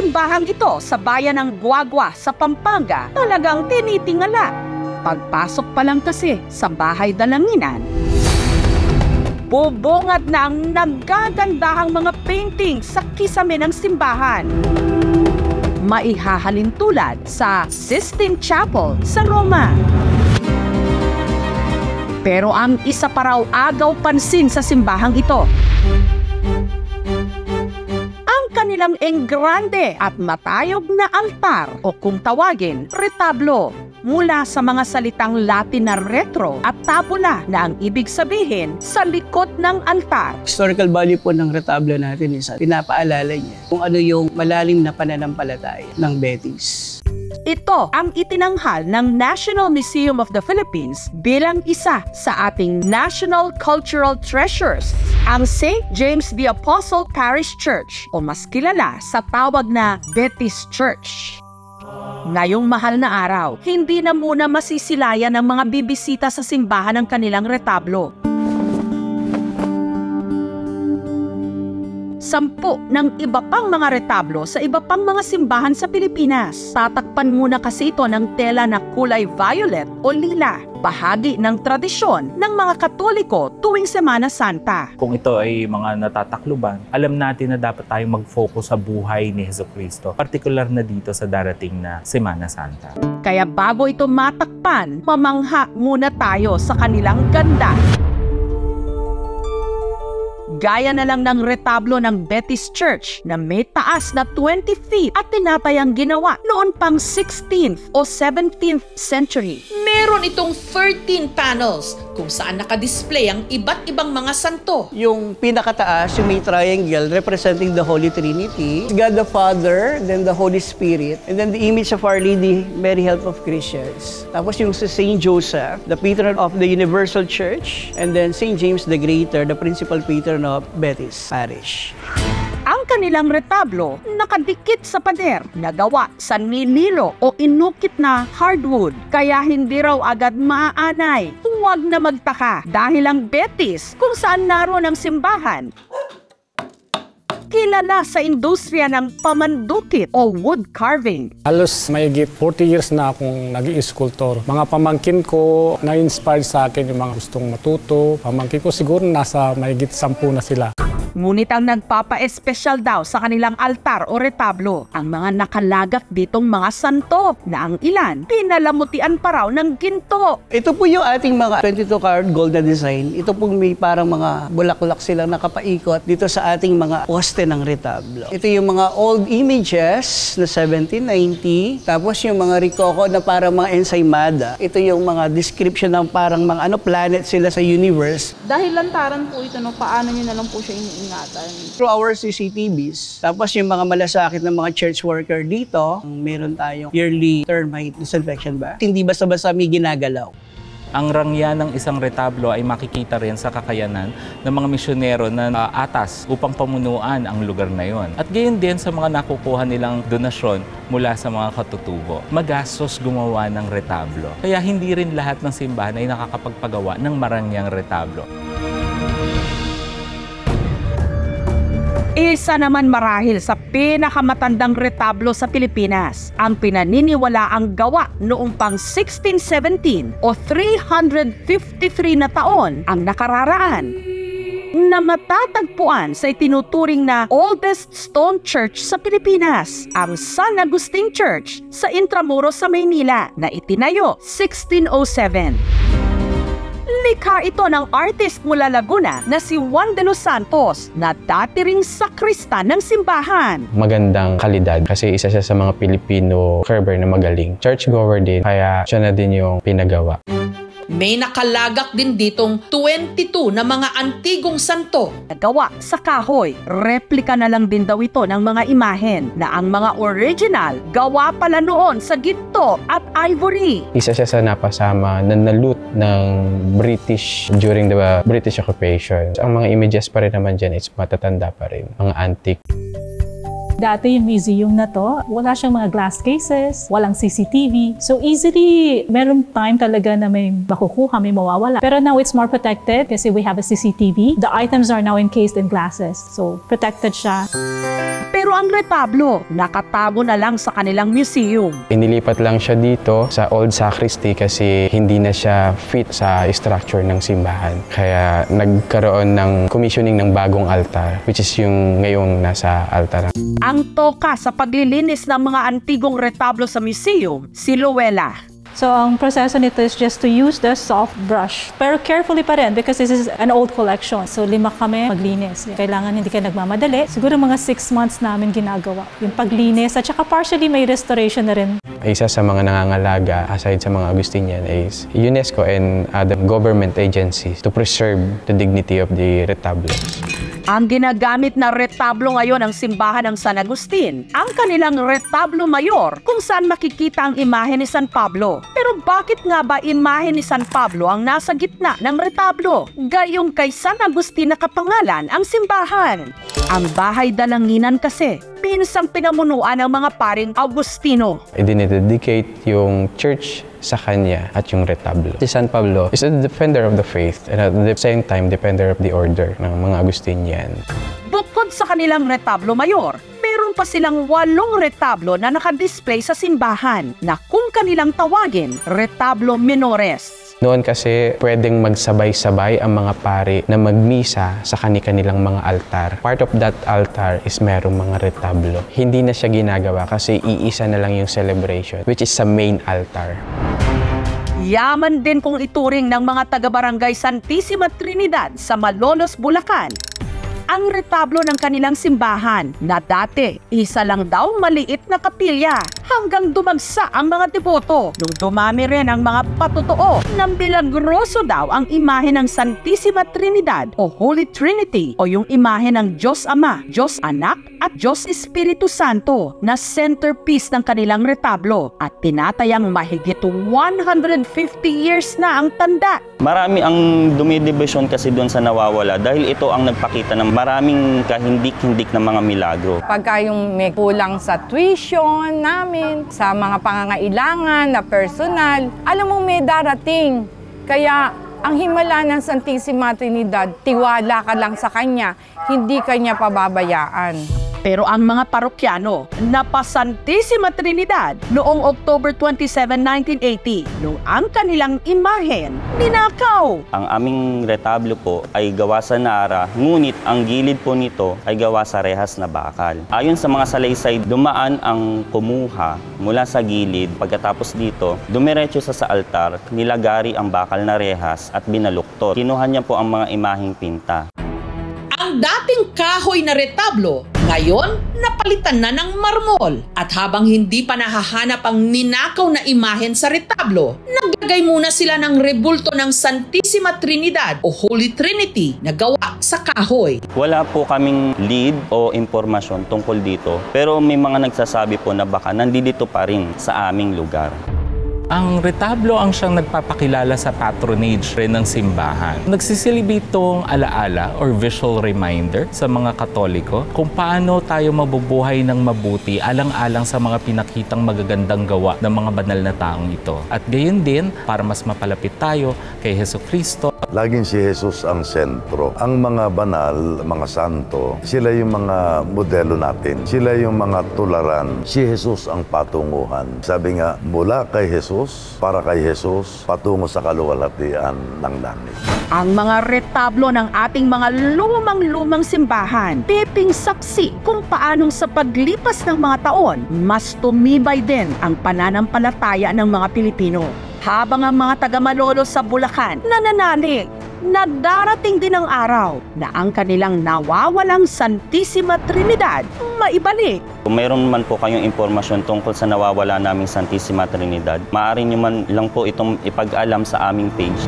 simbahang ito sa bayan ng Guagua sa Pampanga talagang tinitingala. Pagpasok pa lang kasi sa bahay dalanginan, bubungad na ang naggagandahang mga painting sa kisame ng simbahan. Maihahalin tulad sa Sistine Chapel sa Roma. Pero ang isa pa raw agaw pansin sa simbahang ito, ang kanilang enggrande at matayog na altar o kung tawagin, retablo. Mula sa mga salitang Latin na retro at tabula na ang ibig sabihin sa likod ng altar. Historical value po ng retablo natin is pinapaalala niya kung ano yung malalim na pananampalataya ng Betis. Ito ang itinanghal ng National Museum of the Philippines bilang isa sa ating National Cultural Treasures, ang St. James the Apostle Parish Church o mas kilala sa tawag na Betis Church. Ngayong mahal na araw, hindi na muna masisilayan ng mga bibisita sa simbahan ng kanilang retablo. 10 ng iba pang mga retablo sa iba pang mga simbahan sa Pilipinas. Tatakpan muna kasi ito ng tela na kulay violet o lila, bahagi ng tradisyon ng mga Katoliko tuwing Semana Santa. Kung ito ay mga natatakluban, alam natin na dapat tayong mag-focus sa buhay ni Jesucristo, partikular na dito sa darating na Semana Santa. Kaya bago ito matakpan, mamangha muna tayo sa kanilang ganda. Gaya na lang ng retablo ng Betis Church na may taas na 20 feet at tinatayang ginawa noon pang 16th o 17th century. Meron itong 13 panels kung saan nakadisplay ang iba't ibang mga santo. Yung pinakataas, yung may triangle representing the Holy Trinity, God the Father, then the Holy Spirit, and then the image of Our Lady, Mary Help of Christians. Tapos yung sa St. Joseph, the patron of the Universal Church, and then St. James the Greater, the principal patron of Betis Parish. Ang kanilang retablo nakadikit sa pader na gawa sa nililo o inukit na hardwood, kaya hindi raw agad maaanay. Huwag na magtaka dahil ang Betis kung saan naroon ang simbahan, kilala sa industriya ng pamandukit o wood carving. Halos mayigit 40 years na akong nag-i-sculptor. Mga pamangkin ko na-inspired sa akin yung mga gustong matuto. Pamangkin ko siguro nasa mayigit 10 na sila. Ngunit ang nagpapa-espesyal daw sa kanilang altar o retablo, ang mga nakalagak ditong mga santo na ang ilan pinalamutian pa raw ng ginto. Ito po yung ating mga 22-karat gold na design. Ito po may parang mga bulaklak silang nakapaikot dito sa ating mga poste ng retablo. Ito yung mga old images na 1790, tapos yung mga ricocco na parang mga ensaymada. Ito yung mga description ng parang mga planet sila sa universe. Dahil lantaran po ito, paano nyo na lang po siya iniingatan? Through our CCTVs, tapos yung mga malasakit ng mga church worker dito, meron tayong yearly termite disinfection ba? Hindi basta-basta may ginagalaw. Ang rangya ng isang retablo ay makikita rin sa kakayanan ng mga misyonero na atas upang pamunuan ang lugar na yon. At gayon din sa mga nakukuha nilang donasyon mula sa mga katutubo. Magastos gumawa ng retablo. Kaya hindi rin lahat ng simbahan ay nakakapagpagawa ng marangyang retablo. Isa naman marahil sa pinakamatandang retablo sa Pilipinas, ang pinaniniwalaang gawa noong pang 1617 o 353 na taon ang nakararaan, na matatagpuan sa itinuturing na oldest stone church sa Pilipinas, ang San Agustin Church sa Intramuros sa Maynila na itinayo 1607. Likha ito ng artist mula Laguna na si Juan de los Santos na dati ring sakrista ng simbahan. Magandang kalidad kasi isa siya sa mga Pilipino carver na magaling. Churchgoer din, kaya siya na din yung pinagawa. May nakalagak din ditong 22 na mga antigong santo na gawa sa kahoy. Replika na lang din daw ito ng mga imahen na ang mga original gawa pala noon sa ginto at ivory. Isa siya sa napasama na na-loot ng British during the British occupation. Ang mga images pa rin naman dyan is matatanda pa rin, mga antique. Dati yung museum na to, wala siyang mga glass cases, walang CCTV. So easily, meron time talaga na may makukuha, may mawawala. Pero now it's more protected kasi we have a CCTV. The items are now encased in glasses. So protected siya. Pero ang retablo, nakatago na lang sa kanilang museum. Inilipat lang siya dito sa old sacristy kasi hindi na siya fit sa structure ng simbahan. Kaya nagkaroon ng commissioning ng bagong altar, which is yung ngayong nasa altar. Ang toka sa paglilinis ng mga antigong retablo sa museum, si Luella. So ang proseso nito is just to use the soft brush. Pero carefully pa rin because this is an old collection. So 5 kami maglinis. Kailangan hindi ka nagmamadali. Siguro mga 6 months namin ginagawa. Yung paglinis at saka partially may restoration na rin. Isa sa mga nangangalaga aside sa mga Augustinian is UNESCO and other government agencies to preserve the dignity of the retablos. Ang ginagamit na retablo ngayon ng simbahan ng San Agustin, ang kanilang retablo mayor kung saan makikita ang imahe ni San Pablo. Pero bakit nga ba imahe ni San Pablo ang nasa gitna ng retablo? Gayong kay San Agustin nakapangalan ang simbahan. Ang bahay dalanginan kasi, pinsang pinamunuan ng mga paring Agustino. Idinededicate yung church sa kanya at yung retablo. Si San Pablo is a defender of the faith and at the same time defender of the order ng mga Agustinian. Bukod sa kanilang retablo mayor, meron pa silang 8 retablo na nakadisplay sa simbahan na kung kanilang tawagin, retablo minores. Noon kasi pwedeng magsabay-sabay ang mga pari na magmisa sa kani-kanilang mga altar. Part of that altar is merong mga retablo. Hindi na siya ginagawa kasi iisa na lang yung celebration, which is sa main altar. Yaman din kung ituring ng mga taga-barangay Santissima Trinidad sa Malolos, Bulacan ang retablo ng kanilang simbahan na dati isa lang daw maliit na kapilya hanggang dumagsa ang mga deboto nung dumami rin ang mga patotoo ng milagroso daw ang imahe ng Santissima Trinidad o Holy Trinity o yung imahe ng Diyos Ama, Diyos Anak at Diyos Espiritu Santo na centerpiece ng kanilang retablo at tinatayang mahigit 150 years na ang tanda. Marami ang dumidibisyon kasi doon sa nawawala dahil ito ang nagpakita ng maraming kahindik-hindik na mga milagro. Pagka yung may kulang sa tuition namin, sa mga pangangailangan na personal, alam mo may darating. Kaya ang himala ng Santissima Trinidad, tiwala ka lang sa Kanya, hindi Kanya pababayaan. Pero ang mga parokyano na pa Santissima Trinidad noong October 27, 1980, nung ang kanilang imahen ninakaw. Ang aming retablo po ay gawa sa Nara, ngunit ang gilid po nito ay gawa sa rehas na bakal. Ayon sa mga salaysay, dumaan ang kumuha mula sa gilid. Pagkatapos dito, dumiretso sa altar, nilagari ang bakal na rehas at binaluktot. Kinuha niya po ang mga imaheng pinta. Ang dating kahoy na retablo, ngayon napalitan na ng marmol. At habang hindi pa nahahanap ang ninakaw na imahen sa retablo, naglagay muna sila ng rebulto ng Santissima Trinidad o Holy Trinity na gawa sa kahoy. Wala po kaming lead o impormasyon tungkol dito, pero may mga nagsasabi po na baka nandito pa rin sa aming lugar. Ang retablo ang siyang nagpapakilala sa patronage rin ng simbahan. Nagsisilbi itong alaala or visual reminder sa mga Katoliko kung paano tayo mabubuhay ng mabuti alang-alang sa mga pinakitang magagandang gawa ng mga banal na taong ito. At gayon din, para mas mapalapit tayo kay Jesucristo. Laging si Jesus ang sentro. Ang mga banal, mga santo, sila yung mga modelo natin. Sila yung mga tularan. Si Jesus ang patunguhan. Sabi nga, mula kay Jesus, para kay Jesus, patungo sa kaluwalhatian ng langit. Ang mga retablo ng ating mga lumang-lumang simbahan, peping saksi kung paanong sa paglipas ng mga taon, mas tumibay din ang pananampalataya ng mga Pilipino. Habang ang mga taga-Malolos sa Bulacan nananalig na darating din ang araw na ang kanilang nawawalang Santissima Trinidad maibalik. Kung mayroon man po kayong impormasyon tungkol sa nawawala naming Santissima Trinidad, maaari nyo man lang po itong ipag-alam sa aming page.